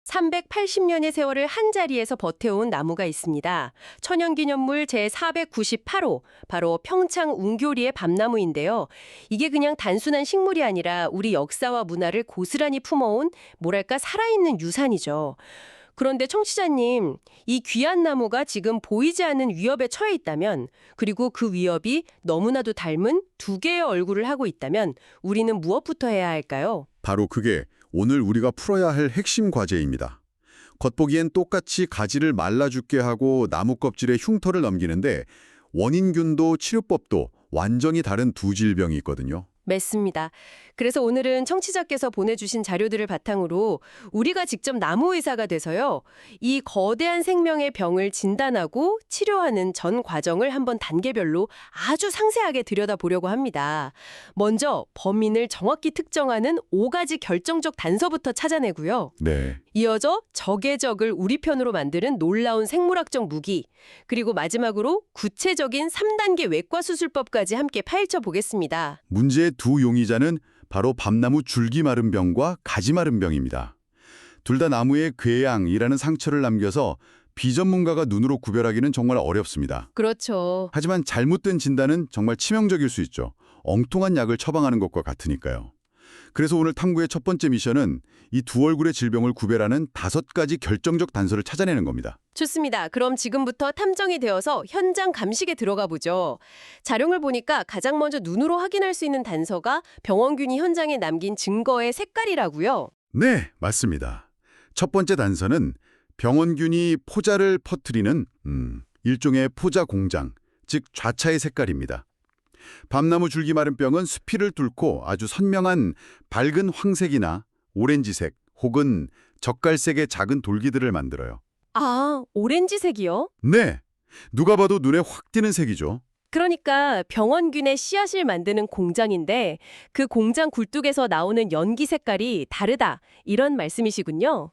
380년의 세월을 한자리에서 버텨온 나무가 있습니다. 천연기념물 제498호, 바로 평창 웅교리의 밤나무인데요. 이게 그냥 단순한 식물이 아니라 우리 역사와 문화를 고스란히 품어온 뭐랄까 살아있는 유산이죠. 그런데 청취자님, 이 귀한 나무가 지금 보이지 않는 위협에 처해 있다면, 그리고 그 위협이 너무나도 닮은 두 개의 얼굴을 하고 있다면 우리는 무엇부터 해야 할까요? 바로 그게 오늘 우리가 풀어야 할 핵심 과제입니다. 겉보기엔 똑같이 가지를 말라 죽게 하고 나무 껍질에 흉터를 넘기는데 원인균도 치료법도 완전히 다른 두 질병이 있거든요. 맞습니다. 그래서 오늘은 청취자께서 보내주신 자료들을 바탕으로 우리가 직접 나무의사가 돼서요. 이 거대한 생명의 병을 진단하고 치료하는 전 과정을 한번 단계별로 아주 상세하게 들여다보려고 합니다. 먼저 범인을 정확히 특정하는 5가지 결정적 단서부터 찾아내고요. 네. 이어져 적의 적을 우리 편으로 만드는 놀라운 생물학적 무기, 그리고 마지막으로 구체적인 3단계 외과 수술법까지 함께 파헤쳐 보겠습니다. 문제의 두 용의자는 바로 밤나무 줄기 마른 병과 가지 마른 병입니다. 둘 다 나무에 궤양이라는 상처를 남겨서 비전문가가 눈으로 구별하기는 정말 어렵습니다. 그렇죠. 하지만 잘못된 진단은 정말 치명적일 수 있죠. 엉뚱한 약을 처방하는 것과 같으니까요. 그래서 오늘 탐구의 첫 번째 미션은 이 두 얼굴의 질병을 구별하는 5가지 결정적 단서를 찾아내는 겁니다. 좋습니다. 그럼 지금부터 탐정이 되어서 현장 감식에 들어가 보죠. 자료를 보니까 가장 먼저 눈으로 확인할 수 있는 단서가 병원균이 현장에 남긴 증거의 색깔이라고요. 네, 맞습니다. 첫 번째 단서는 병원균이 포자를 퍼뜨리는 일종의 포자 공장, 즉 좌차의 색깔입니다. 밤나무 줄기 마른 병은 수피를 뚫고 아주 선명한 밝은 황색이나 오렌지색 혹은 젓갈색의 작은 돌기들을 만들어요. 아, 오렌지색이요? 네, 누가 봐도 눈에 확 띄는 색이죠. 그러니까 병원균의 씨앗을 만드는 공장인데 그 공장 굴뚝에서 나오는 연기 색깔이 다르다, 이런 말씀이시군요.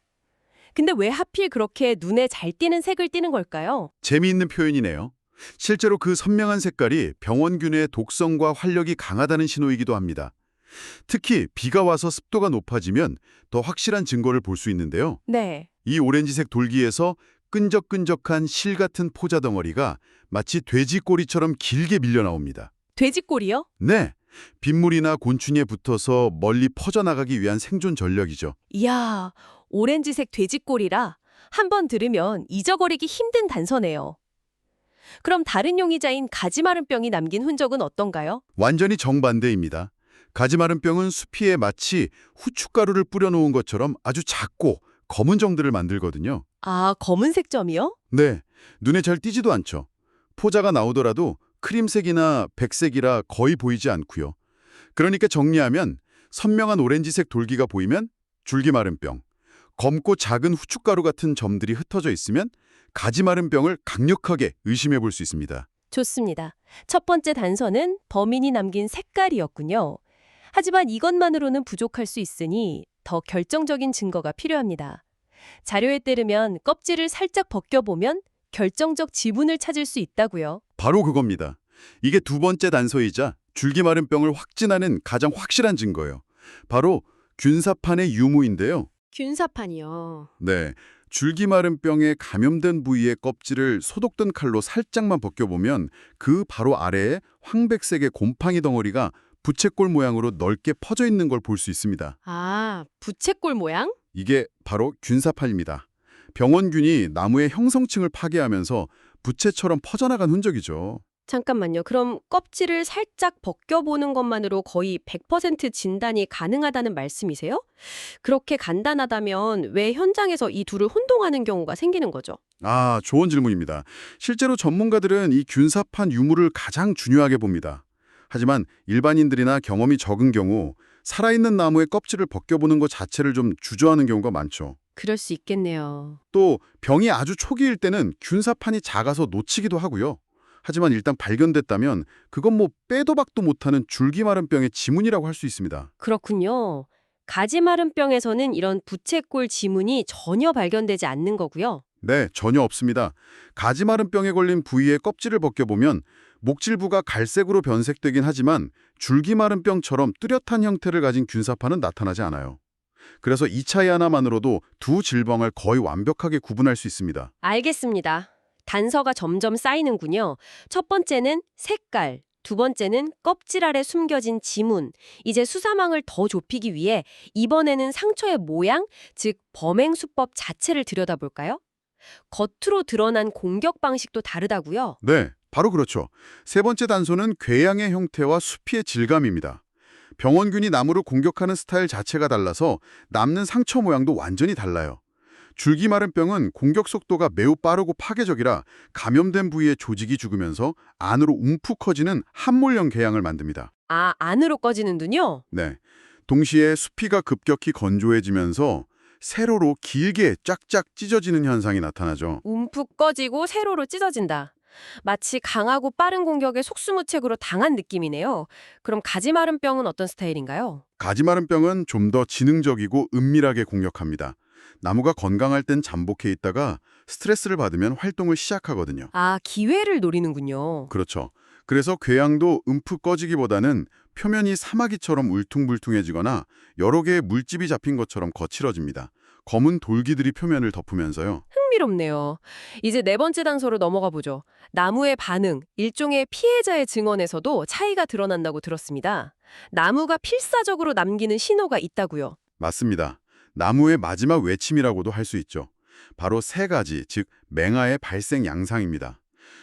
근데 왜 하필 그렇게 눈에 잘 띄는 색을 띠는 걸까요? 재미있는 표현이네요. 실제로 그 선명한 색깔이 병원균의 독성과 활력이 강하다는 신호이기도 합니다. 특히 비가 와서 습도가 높아지면 더 확실한 증거를 볼 수 있는데요. 네. 이 오렌지색 돌기에서 끈적끈적한 실 같은 포자 덩어리가 마치 돼지 꼬리처럼 길게 밀려 나옵니다. 돼지꼬리요? 네, 빗물이나 곤충에 붙어서 멀리 퍼져나가기 위한 생존 전력이죠. 이야, 오렌지색 돼지꼬리라 한 번 들으면 잊어버리기 힘든 단서네요. 그럼 다른 용의자인 가지마른병이 남긴 흔적은 어떤가요? 완전히 정반대입니다. 가지마른병은 수피에 마치 후춧가루를 뿌려놓은 것처럼 아주 작고 검은 점들을 만들거든요. 아, 검은색 점이요? 네, 눈에 잘 띄지도 않죠. 포자가 나오더라도 크림색이나 백색이라 거의 보이지 않고요. 그러니까 정리하면 선명한 오렌지색 돌기가 보이면 줄기마른병, 검고 작은 후춧가루 같은 점들이 흩어져 있으면 가지마른병을 강력하게 의심해 볼 수 있습니다. 좋습니다. 첫 번째 단서는 범인이 남긴 색깔이었군요. 하지만 이것만으로는 부족할 수 있으니 더 결정적인 증거가 필요합니다. 자료에 따르면 껍질을 살짝 벗겨보면 결정적 지문을 찾을 수 있다고요. 바로 그겁니다. 이게 두 번째 단서이자 줄기마른병을 확진하는 가장 확실한 증거예요. 바로 균사판의 유무인데요. 균사판이요. 네, 줄기마른병에 감염된 부위의 껍질을 소독된 칼로 살짝만 벗겨보면 그 바로 아래에 황백색의 곰팡이 덩어리가 부채꼴 모양으로 넓게 퍼져 있는 걸 볼 수 있습니다. 아, 부채꼴 모양? 이게 바로 균사판입니다. 병원균이 나무의 형성층을 파괴하면서 부채처럼 퍼져나간 흔적이죠. 잠깐만요. 그럼 껍질을 살짝 벗겨보는 것만으로 거의 100% 진단이 가능하다는 말씀이세요? 그렇게 간단하다면 왜 현장에서 이 둘을 혼동하는 경우가 생기는 거죠? 아, 좋은 질문입니다. 실제로 전문가들은 이 균사판 유무를 가장 중요하게 봅니다. 하지만 일반인들이나 경험이 적은 경우 살아있는 나무의 껍질을 벗겨보는 것 자체를 좀 주저하는 경우가 많죠. 그럴 수 있겠네요. 또 병이 아주 초기일 때는 균사판이 작아서 놓치기도 하고요. 하지만 일단 발견됐다면 그건 뭐 빼도 박도 못하는 줄기마른병의 지문이라고 할 수 있습니다. 그렇군요. 가지마른병에서는 이런 부채꼴 지문이 전혀 발견되지 않는 거고요. 네, 전혀 없습니다. 가지마른병에 걸린 부위의 껍질을 벗겨보면 목질부가 갈색으로 변색되긴 하지만 줄기마른병처럼 뚜렷한 형태를 가진 균사판은 나타나지 않아요. 그래서 이 차이 하나만으로도 두 질병을 거의 완벽하게 구분할 수 있습니다. 알겠습니다. 단서가 점점 쌓이는군요. 첫 번째는 색깔, 두 번째는 껍질 아래 숨겨진 지문. 이제 수사망을 더 좁히기 위해 이번에는 상처의 모양, 즉 범행 수법 자체를 들여다볼까요? 겉으로 드러난 공격 방식도 다르다고요? 네, 바로 그렇죠. 세 번째 단서는 궤양의 형태와 수피의 질감입니다. 병원균이 나무를 공격하는 스타일 자체가 달라서 남는 상처 모양도 완전히 달라요. 줄기 마른 병은 공격 속도가 매우 빠르고 파괴적이라 감염된 부위의 조직이 죽으면서 안으로 움푹 커지는 함몰형 궤양을 만듭니다. 아, 안으로 꺼지는군요. 네, 동시에 수피가 급격히 건조해지면서 세로로 길게 쫙쫙 찢어지는 현상이 나타나죠. 움푹 꺼지고 세로로 찢어진다. 마치 강하고 빠른 공격에 속수무책으로 당한 느낌이네요. 그럼 가지마른 병은 어떤 스타일인가요? 가지마른 병은 좀 더 지능적이고 은밀하게 공격합니다. 나무가 건강할 땐 잠복해 있다가 스트레스를 받으면 활동을 시작하거든요. 아, 기회를 노리는군요. 그렇죠. 그래서 궤양도 움푹 꺼지기보다는 표면이 사마귀처럼 울퉁불퉁해지거나 여러 개의 물집이 잡힌 것처럼 거칠어집니다. 검은 돌기들이 표면을 덮으면서요. 흥미롭네요. 이제 네 번째 단서로 넘어가 보죠. 나무의 반응, 일종의 피해자의 증언에서도 차이가 드러난다고 들었습니다. 나무가 필사적으로 남기는 신호가 있다고요. 맞습니다. 나무의 마지막 외침이라고도 할 수 있죠. 바로 세 가지, 즉 맹아의 발생 양상입니다.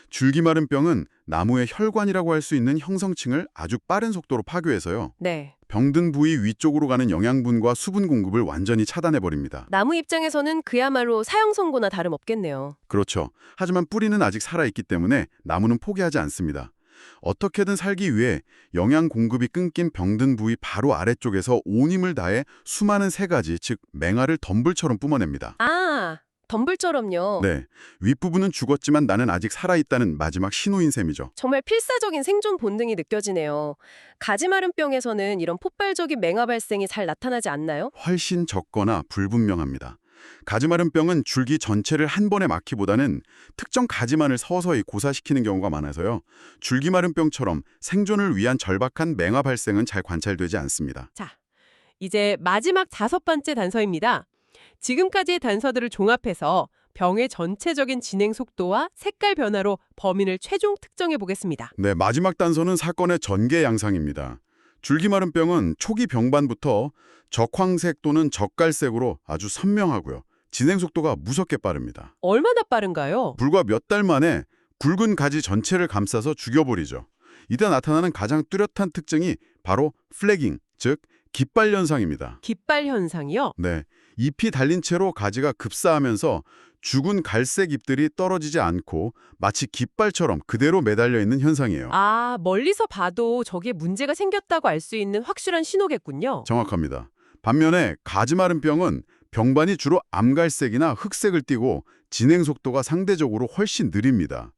줄기 마른 병은 나무의 혈관이라고 할 수 있는 형성층을 아주 빠른 속도로 파괴해서요. 네. 병든 부위 위쪽으로 가는 영양분과 수분 공급을 완전히 차단해버립니다. 나무 입장에서는 그야말로 사형 선고나 다름없겠네요. 그렇죠. 하지만 뿌리는 아직 살아있기 때문에 나무는 포기하지 않습니다. 어떻게든 살기 위해 영양 공급이 끊긴 병든 부위 바로 아래쪽에서 온 힘을 다해 수많은 새 가지, 즉 맹아를 덤불처럼 뿜어냅니다. 아, 덤불처럼요. 네, 윗부분은 죽었지만 나는 아직 살아있다는 마지막 신호인 셈이죠. 정말 필사적인 생존 본능이 느껴지네요. 가지마름병에서는 이런 폭발적인 맹아 발생이 잘 나타나지 않나요? 훨씬 적거나 불분명합니다. 가지마름병은 줄기 전체를 한 번에 막기보다는 특정 가지만을 서서히 고사시키는 경우가 많아서요. 줄기마름병처럼 생존을 위한 절박한 맹아 발생은 잘 관찰되지 않습니다. 자, 이제 마지막 다섯 번째 단서입니다. 지금까지의 단서들을 종합해서 병의 전체적인 진행 속도와 색깔 변화로 범인을 최종 특정해 보겠습니다. 네, 마지막 단서는 사건의 전개 양상입니다. 줄기마름병은 초기 병반부터 적황색 또는 적갈색으로 아주 선명하고요. 진행 속도가 무섭게 빠릅니다. 얼마나 빠른가요? 불과 몇 달 만에 굵은 가지 전체를 감싸서 죽여버리죠. 이때 나타나는 가장 뚜렷한 특징이 바로 플래깅, 즉 깃발 현상입니다. 깃발 현상이요? 네, 잎이 달린 채로 가지가 급사하면서 죽은 갈색 잎들이 떨어지지 않고 마치 깃발처럼 그대로 매달려 있는 현상이에요. 아, 멀리서 봐도 저기에 문제가 생겼다고 알 수 있는 확실한 신호겠군요. 정확합니다. 반면에 가지마름병은 병반이 주로 암갈색이나 흑색을 띠고 진행 속도가 상대적으로 훨씬 느립니다.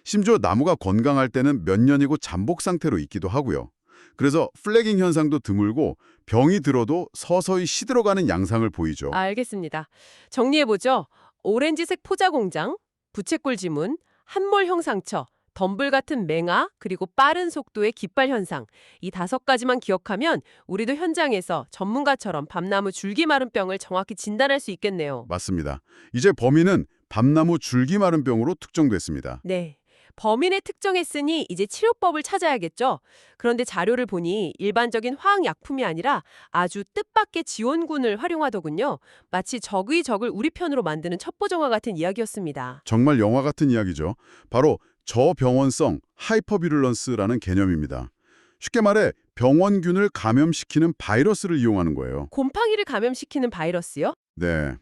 심지어 나무가 건강할 때는 몇 년이고 잠복 상태로 있기도 하고요. 그래서 플래깅 현상도 드물고 병이 들어도 서서히 시들어가는 양상을 보이죠. 알겠습니다. 정리해보죠. 오렌지색 포자 공장, 부채꼴 지문, 함몰형 상처, 덤불 같은 맹아, 그리고 빠른 속도의 깃발 현상. 이 다섯 가지만 기억하면 우리도 현장에서 전문가처럼 밤나무 줄기 마른 병을 정확히 진단할 수 있겠네요. 맞습니다. 이제 범인은 밤나무 줄기마름병으로 특정됐습니다. 네. 범인을 특정했으니 이제 치료법을 찾아야겠죠. 그런데 자료를 보니 일반적인 화학약품이 아니라 아주 뜻밖의 지원군을 활용하더군요. 마치 적의 적을 우리 편으로 만드는 첩보정화 같은 이야기였습니다. 정말 영화 같은 이야기죠. 바로 저병원성 하이퍼비룰런스라는 개념입니다. 쉽게 말해 병원균을 감염시키는 바이러스를 이용하는 거예요. 곰팡이를 감염시키는 바이러스요? 네,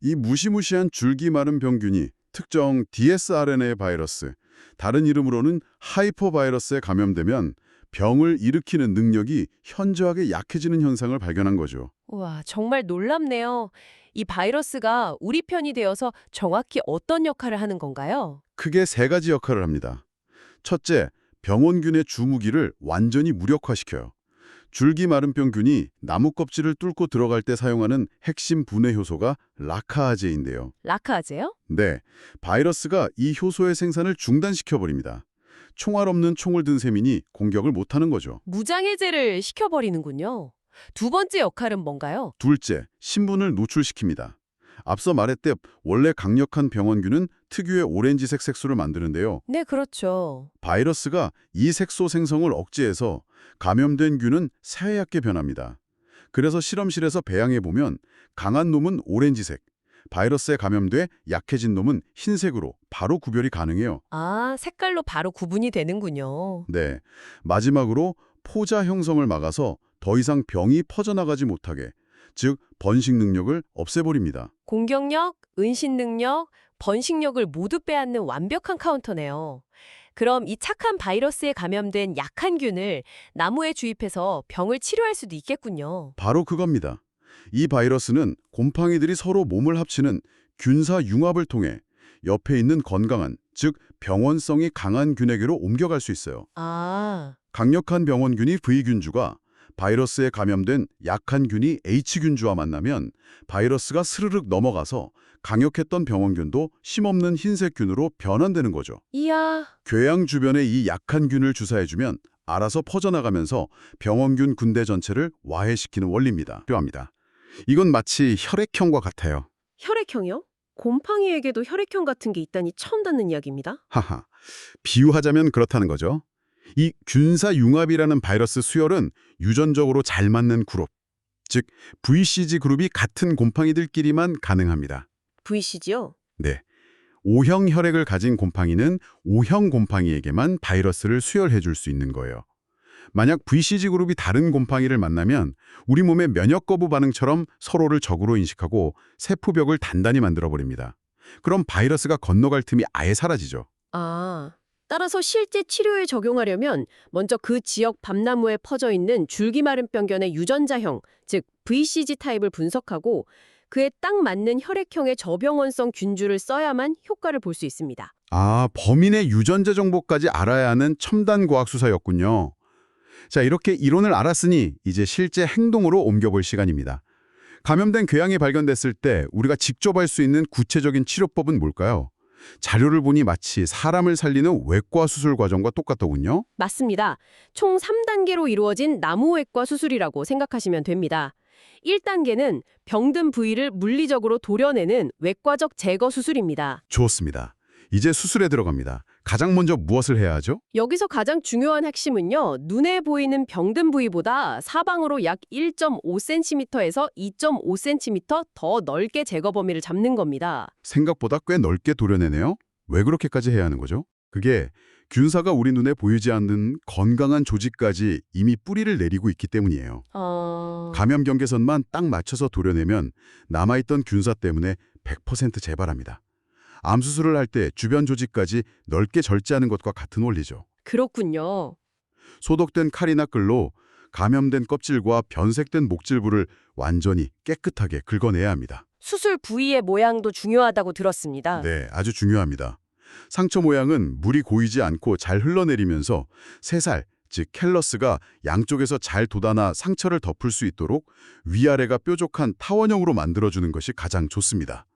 이 무시무시한 줄기 마른 병균이 특정 dsRNA 바이러스, 다른 이름으로는 하이퍼바이러스에 감염되면 병을 일으키는 능력이 현저하게 약해지는 현상을 발견한 거죠. 우와, 정말 놀랍네요. 이 바이러스가 우리 편이 되어서 정확히 어떤 역할을 하는 건가요? 크게 세 가지 역할을 합니다. 첫째, 병원균의 주무기를 완전히 무력화시켜요. 줄기마름병균이 나무 껍질을 뚫고 들어갈 때 사용하는 핵심 분해 효소가 라카아제인데요. 라카아제요? 네, 바이러스가 이 효소의 생산을 중단시켜버립니다. 총알 없는 총을 든 세민이 공격을 못하는 거죠. 무장해제를 시켜버리는군요. 두 번째 역할은 뭔가요? 둘째, 신분을 노출시킵니다. 앞서 말했듯 원래 강력한 병원균은 특유의 오렌지색 색소를 만드는데요. 네, 그렇죠. 바이러스가 이 색소 생성을 억제해서 감염된 균은 새하얗게 변합니다. 그래서 실험실에서 배양해보면 강한 놈은 오렌지색, 바이러스에 감염돼 약해진 놈은 흰색으로 바로 구별이 가능해요. 아, 색깔로 바로 구분이 되는군요. 네, 마지막으로 포자 형성을 막아서 더 이상 병이 퍼져나가지 못하게, 즉 번식 능력을 없애버립니다. 공격력, 은신 능력, 번식력을 모두 빼앗는 완벽한 카운터네요. 그럼 이 착한 바이러스에 감염된 약한 균을 나무에 주입해서 병을 치료할 수도 있겠군요. 바로 그겁니다. 이 바이러스는 곰팡이들이 서로 몸을 합치는 균사 융합을 통해 옆에 있는 건강한, 즉 병원성이 강한 균에게로 옮겨갈 수 있어요. 아, 강력한 병원균이 V균주가 바이러스에 감염된 약한 균이 H균주와 만나면 바이러스가 스르륵 넘어가서 강력했던 병원균도 힘없는 흰색 균으로 변환되는 거죠. 이야. 궤양 주변에 이 약한 균을 주사해주면 알아서 퍼져나가면서 병원균 군대 전체를 와해시키는 원리입니다. 필요합니다. 이건 마치 혈액형과 같아요. 혈액형이요? 곰팡이에게도 혈액형 같은 게 있다니 처음 듣는 이야기입니다. 하하. 비유하자면 그렇다는 거죠. 이 균사 융합이라는 바이러스 수혈은 유전적으로 잘 맞는 그룹, 즉 VCG 그룹이 같은 곰팡이들끼리만 가능합니다. VCG요? 네. O형 혈액을 가진 곰팡이는 O형 곰팡이에게만 바이러스를 수혈해 줄 수 있는 거예요. 만약 VCG 그룹이 다른 곰팡이를 만나면 우리 몸의 면역 거부 반응처럼 서로를 적으로 인식하고 세포벽을 단단히 만들어버립니다. 그럼 바이러스가 건너갈 틈이 아예 사라지죠. 아, 따라서 실제 치료에 적용하려면 먼저 그 지역 밤나무에 퍼져 있는 줄기마름병균의 유전자형, 즉 VCG 타입을 분석하고 그에 딱 맞는 혈액형의 저병원성 균주를 써야만 효과를 볼 수 있습니다. 아, 범인의 유전자 정보까지 알아야 하는 첨단 과학 수사였군요. 자, 이렇게 이론을 알았으니 이제 실제 행동으로 옮겨볼 시간입니다. 감염된 궤양이 발견됐을 때 우리가 직접 할 수 있는 구체적인 치료법은 뭘까요? 자료를 보니 마치 사람을 살리는 외과 수술 과정과 똑같더군요. 맞습니다. 총 3단계로 이루어진 나무외과 수술이라고 생각하시면 됩니다. 1단계는 병든 부위를 물리적으로 도려내는 외과적 제거 수술입니다. 좋습니다. 이제 수술에 들어갑니다. 가장 먼저 무엇을 해야 하죠? 여기서 가장 중요한 핵심은요. 눈에 보이는 병든 부위보다 사방으로 약 1.5cm에서 2.5cm 더 넓게 제거 범위를 잡는 겁니다. 생각보다 꽤 넓게 도려내네요. 왜 그렇게까지 해야 하는 거죠? 그게 균사가 우리 눈에 보이지 않는 건강한 조직까지 이미 뿌리를 내리고 있기 때문이에요. 감염 경계선만 딱 맞춰서 도려내면 남아있던 균사 때문에 100% 재발합니다. 암 수술을 할 때 주변 조직까지 넓게 절제하는 것과 같은 원리죠. 그렇군요. 소독된 칼이나 끌로 감염된 껍질과 변색된 목질부를 완전히 깨끗하게 긁어내야 합니다. 수술 부위의 모양도 중요하다고 들었습니다. 네, 아주 중요합니다. 상처 모양은 물이 고이지 않고 잘 흘러내리면서 새살, 즉 캘러스가 양쪽에서 잘 돋아나 상처를 덮을 수 있도록 위아래가 뾰족한 타원형으로 만들어주는 것이 가장 좋습니다.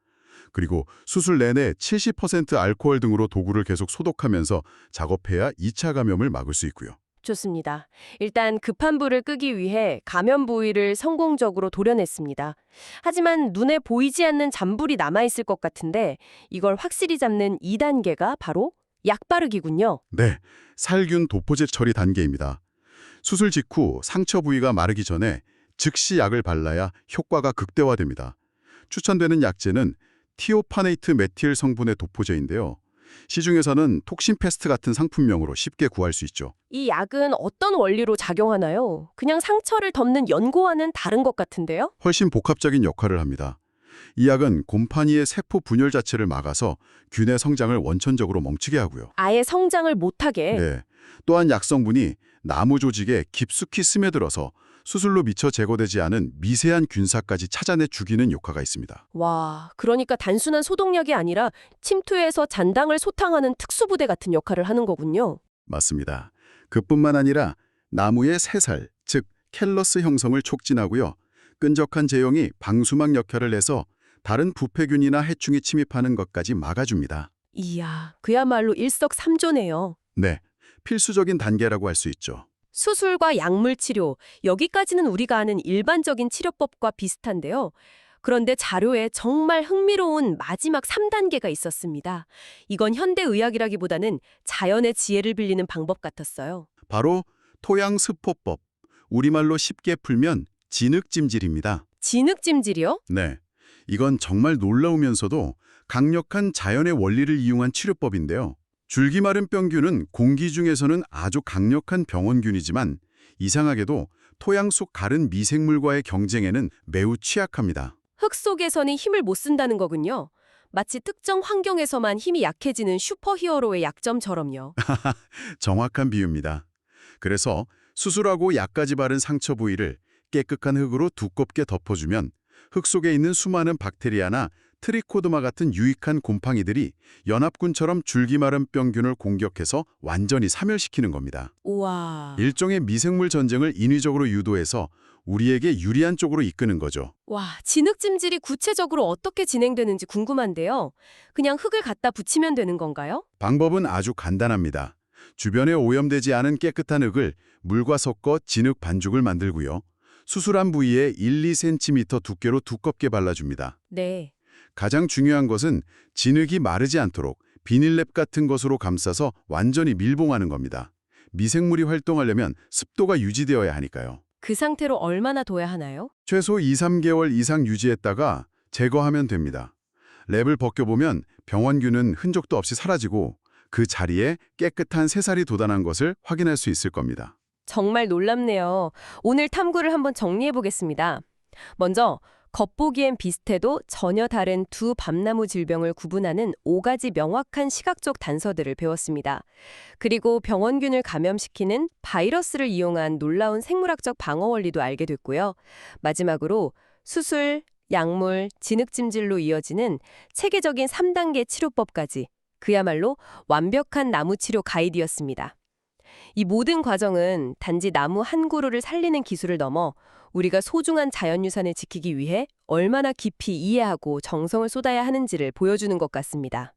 그리고 수술 내내 70% 알코올 등으로 도구를 계속 소독하면서 작업해야 2차 감염을 막을 수 있고요. 좋습니다. 일단 급한 불을 끄기 위해 감염 부위를 성공적으로 도려냈습니다. 하지만 눈에 보이지 않는 잔불이 남아있을 것 같은데 이걸 확실히 잡는 2단계가 바로 약 바르기군요. 네, 살균 도포제 처리 단계입니다. 수술 직후 상처 부위가 마르기 전에 즉시 약을 발라야 효과가 극대화됩니다. 추천되는 약제는 티오파네이트 메틸 성분의 도포제인데요. 시중에서는 톡신페스트 같은 상품명으로 쉽게 구할 수 있죠. 이 약은 어떤 원리로 작용하나요? 그냥 상처를 덮는 연고와는 다른 것 같은데요? 훨씬 복합적인 역할을 합니다. 이 약은 곰팡이의 세포 분열 자체를 막아서 균의 성장을 원천적으로 멈추게 하고요. 아예 성장을 못하게. 네. 또한 약성분이 나무 조직에 깊숙이 스며들어서 수술로 미처 제거되지 않은 미세한 균사까지 찾아내 죽이는 효과가 있습니다. 와, 그러니까 단순한 소독약이 아니라 침투해서 잔당을 소탕하는 특수부대 같은 역할을 하는 거군요. 맞습니다. 그뿐만 아니라 나무의 새살, 즉 캘러스 형성을 촉진하고요. 끈적한 제형이 방수막 역할을 해서 다른 부패균이나 해충이 침입하는 것까지 막아줍니다. 이야, 그야말로 일석삼조네요. 네, 필수적인 단계라고 할 수 있죠. 수술과 약물 치료, 여기까지는 우리가 아는 일반적인 치료법과 비슷한데요. 그런데 자료에 정말 흥미로운 마지막 3단계가 있었습니다. 이건 현대의학이라기보다는 자연의 지혜를 빌리는 방법 같았어요. 바로 토양습호법, 우리말로 쉽게 풀면 진흙찜질입니다. 진흙찜질이요? 네, 이건 정말 놀라우면서도 강력한 자연의 원리를 이용한 치료법인데요. 줄기마른 병균은 공기 중에서는 아주 강력한 병원균이지만 이상하게도 토양 속 다른 미생물과의 경쟁에는 매우 취약합니다. 흙 속에서는 힘을 못 쓴다는 거군요. 마치 특정 환경에서만 힘이 약해지는 슈퍼히어로의 약점처럼요. 정확한 비유입니다. 그래서 수술하고 약까지 바른 상처 부위를 깨끗한 흙으로 두껍게 덮어주면 흙 속에 있는 수많은 박테리아나 트리코드마 같은 유익한 곰팡이들이 연합군처럼 줄기마른 병균을 공격해서 완전히 사멸시키는 겁니다. 우와. 일종의 미생물 전쟁을 인위적으로 유도해서 우리에게 유리한 쪽으로 이끄는 거죠. 와, 진흙찜질이 구체적으로 어떻게 진행되는지 궁금한데요. 그냥 흙을 갖다 붙이면 되는 건가요? 방법은 아주 간단합니다. 주변에 오염되지 않은 깨끗한 흙을 물과 섞어 진흙 반죽을 만들고요. 수술한 부위에 1-2cm 두께로 두껍게 발라줍니다. 네. 가장 중요한 것은 진흙이 마르지 않도록 비닐랩 같은 것으로 감싸서 완전히 밀봉하는 겁니다. 미생물이 활동하려면 습도가 유지되어야 하니까요. 그 상태로 얼마나 둬야 하나요? 최소 2-3개월 이상 유지했다가 제거하면 됩니다. 랩을 벗겨보면 병원균은 흔적도 없이 사라지고 그 자리에 깨끗한 새살이 돋아난 것을 확인할 수 있을 겁니다. 정말 놀랍네요. 오늘 탐구를 한번 정리해 보겠습니다. 먼저 겉보기엔 비슷해도 전혀 다른 두 밤나무 질병을 구분하는 5가지 명확한 시각적 단서들을 배웠습니다. 그리고 병원균을 감염시키는 바이러스를 이용한 놀라운 생물학적 방어 원리도 알게 됐고요. 마지막으로 수술, 약물, 진흙찜질로 이어지는 체계적인 3단계 치료법까지 그야말로 완벽한 나무 치료 가이드였습니다. 이 모든 과정은 단지 나무 한 그루를 살리는 기술을 넘어 우리가 소중한 자연유산을 지키기 위해 얼마나 깊이 이해하고 정성을 쏟아야 하는지를 보여주는 것 같습니다.